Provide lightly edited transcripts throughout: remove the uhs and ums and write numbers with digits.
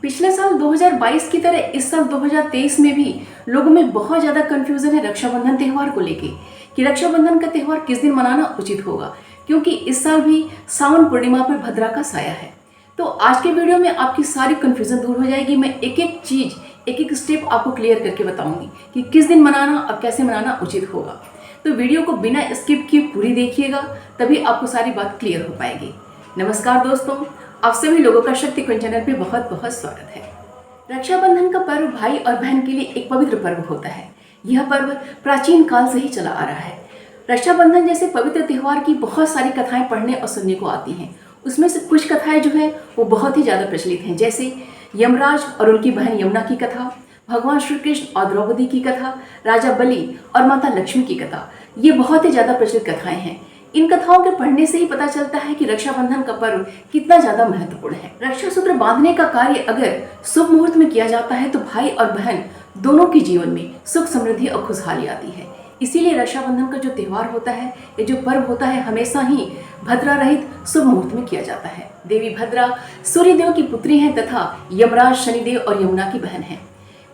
पिछले साल 2022 की तरह इस साल 2023 में भी लोगों में बहुत ज़्यादा कन्फ्यूज़न है रक्षाबंधन त्यौहार को लेके कि रक्षाबंधन का त्यौहार किस दिन मनाना उचित होगा, क्योंकि इस साल भी सावन पूर्णिमा पर भद्रा का साया है। तो आज के वीडियो में आपकी सारी कन्फ्यूज़न दूर हो जाएगी। मैं एक एक चीज़, एक एक स्टेप आपको क्लियर करके बताऊंगी कि किस दिन मनाना और कैसे मनाना उचित होगा। तो वीडियो को बिना स्किप किए पूरी देखिएगा, तभी आपको सारी बात क्लियर हो पाएगी। नमस्कार दोस्तों, आप सभी लोगों का शक्ति कुंज चैनल पे बहुत बहुत स्वागत है। रक्षाबंधन का पर्व भाई और बहन के लिए एक पवित्र पर्व होता है। यह पर्व प्राचीन काल से ही चला आ रहा है। रक्षाबंधन जैसे पवित्र त्यौहार की बहुत सारी कथाएं पढ़ने और सुनने को आती हैं। उसमें से कुछ कथाएं जो है वो बहुत ही ज़्यादा प्रचलित हैं, जैसे यमराज और उनकी बहन यमुना की कथा, भगवान श्री कृष्ण और द्रौपदी की कथा, राजा बलि और माता लक्ष्मी की कथा। ये बहुत ही ज़्यादा प्रचलित कथाएं हैं। इन कथाओं के पढ़ने से ही पता चलता है कि रक्षाबंधन का पर्व कितना ज्यादा महत्वपूर्ण है। रक्षा सूत्र बांधने का कार्य अगर शुभ मुहूर्त में किया जाता है तो भाई और बहन दोनों के जीवन में सुख, समृद्धि और खुशहाली आती है। इसीलिए रक्षाबंधन का जो त्यौहार होता है, ये जो पर्व होता है, हमेशा ही भद्रा रहित शुभ मुहूर्त में किया जाता है। देवी भद्रा सूर्यदेव की पुत्री है तथा यमराज शनिदेव और यमुना की बहन है।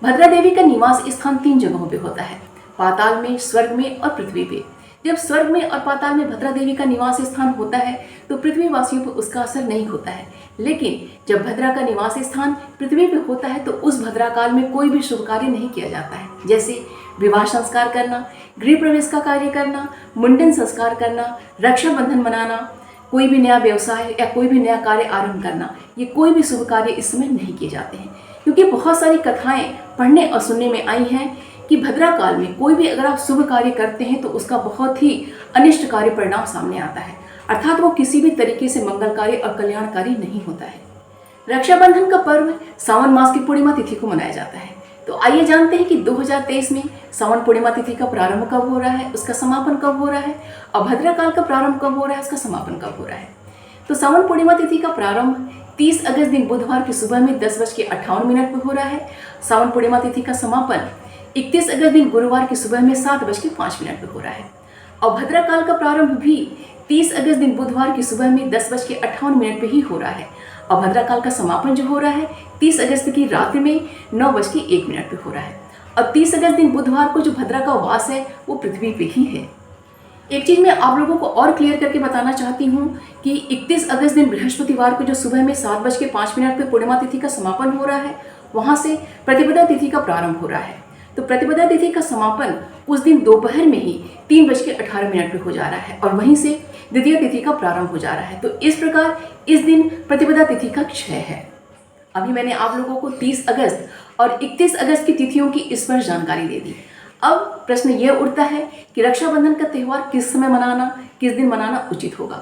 भद्रा देवी का निवास स्थान 3 जगहों पे होता है, पाताल में, स्वर्ग में और पृथ्वी पे। जब स्वर्ग में और पाताल में भद्रा देवी का निवास स्थान होता है तो पृथ्वी वासियों पर उसका असर नहीं होता है, लेकिन जब भद्रा का निवास स्थान पृथ्वी पे होता है तो उस भद्रा काल में कोई भी शुभ कार्य नहीं किया जाता है, जैसे विवाह संस्कार करना, गृह प्रवेश का कार्य करना, मुंडन संस्कार करना, रक्षाबंधन मनाना, कोई भी नया व्यवसाय या कोई भी नया कार्य आरंभ करना। ये कोई भी शुभ कार्य इस समय नहीं किए जाते हैं, क्योंकि बहुत सारी कथाएं पढ़ने और सुनने में आई हैं कि भद्रा काल में कोई भी अगर आप शुभ कार्य करते हैं तो उसका बहुत ही अनिष्ट कार्य परिणाम सामने आता है, अर्थात वो किसी भी तरीके से मंगलकारी और कल्याणकारी नहीं होता है। रक्षाबंधन का पर्व सावन मास की पूर्णिमा तिथि को मनाया जाता है। तो आइए जानते हैं कि 2023 में सावन पूर्णिमा तिथि का प्रारंभ कब हो रहा है, उसका समापन कब हो रहा है, और भद्रा काल का प्रारंभ कब हो रहा है, उसका समापन कब हो रहा है। तो सावन पूर्णिमा तिथि का प्रारंभ 30 अगस्त दिन बुधवार की सुबह में 10:58 पर हो रहा है। सावन पूर्णिमा तिथि का समापन 31 अगस्त दिन गुरुवार की सुबह में 7:05 पर हो रहा है। और भद्रा काल का प्रारंभ भी 30 अगस्त दिन बुधवार की सुबह में 10:58 पर ही हो रहा है। और भद्रा काल का समापन जो हो रहा है 30 अगस्त की रात्रि में 9:01 पर हो रहा है। और 30 अगस्त दिन बुधवार को जो भद्रा का वास है वो पृथ्वी पे ही है। एक चीज़ मैं आप लोगों को और क्लियर करके बताना चाहती हूँ कि 31 अगस्त दिन बृहस्पतिवार को जो सुबह में 7:05 पर पूर्णिमा तिथि का समापन हो रहा है, वहाँ से प्रतिपदा तिथि का प्रारंभ हो रहा है। तो प्रतिपदा तिथि का समापन उस दिन दोपहर में ही 3:18 पर हो जा रहा है और वहीं से द्वितीय तिथि का प्रारंभ हो जा रहा है। तो इस प्रकार इस दिन प्रतिपदा तिथि का क्षय है। अभी मैंने आप लोगों को 30 अगस्त और 31 अगस्त की तिथियों की स्पष्ट जानकारी दे दी। अब प्रश्न यह उठता है कि रक्षाबंधन का त्यौहार किस समय मनाना, किस दिन मनाना उचित होगा।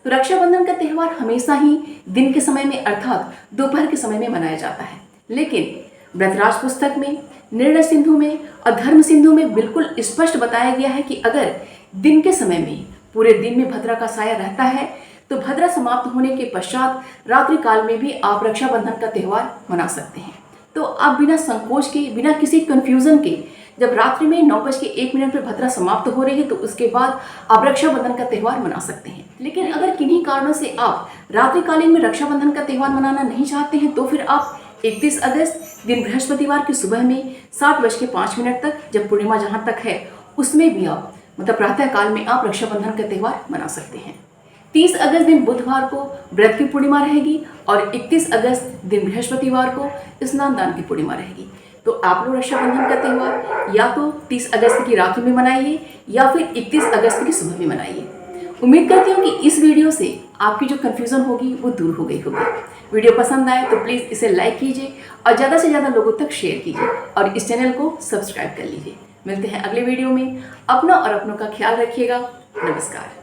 तो रक्षाबंधन का त्यौहार हमेशा ही दिन के समय में अर्थात दोपहर के समय में मनाया जाता है, लेकिन व्रतराज पुस्तक में, निर्णय सिंधु में और धर्म सिंधु में बिल्कुल स्पष्ट बताया गया है कि अगर दिन के समय में पूरे दिन में भद्रा का साया रहता है तो भद्रा समाप्त होने के पश्चात रात्रि काल में भी आप रक्षाबंधन का त्यौहार मना सकते हैं। तो आप बिना संकोच के, बिना किसी कंफ्यूजन के, जब रात्रि में 9:01 पर भद्रा समाप्त हो रही है तो उसके बाद आप रक्षाबंधन का त्यौहार मना सकते हैं। लेकिन अगर किन्हीं कारणों से आप रात्रिकालीन में रक्षाबंधन का त्यौहार मनाना नहीं चाहते हैं तो फिर आप 31 अगस्त दिन बृहस्पतिवार की सुबह में 7:05 तक, जब पूर्णिमा जहाँ तक है उसमें भी आप मतलब प्रातः काल में आप रक्षाबंधन का त्यौहार मना सकते हैं। 30 अगस्त दिन बुधवार को व्रत की पूर्णिमा रहेगी और 31 अगस्त दिन बृहस्पतिवार को स्नान दान की पूर्णिमा रहेगी। तो आप लोग रक्षाबंधन का त्यौहार या तो 30 अगस्त की रात्रि में मनाइए या फिर 31 अगस्त की सुबह में मनाइए। उम्मीद करती हूँ कि इस वीडियो से आपकी जो कन्फ्यूज़न होगी वो दूर हो गई होगी। वीडियो पसंद आए तो प्लीज़ इसे लाइक कीजिए और ज़्यादा से ज़्यादा लोगों तक शेयर कीजिए और इस चैनल को सब्सक्राइब कर लीजिए। मिलते हैं अगले वीडियो में। अपना और अपनों का ख्याल रखिएगा। नमस्कार।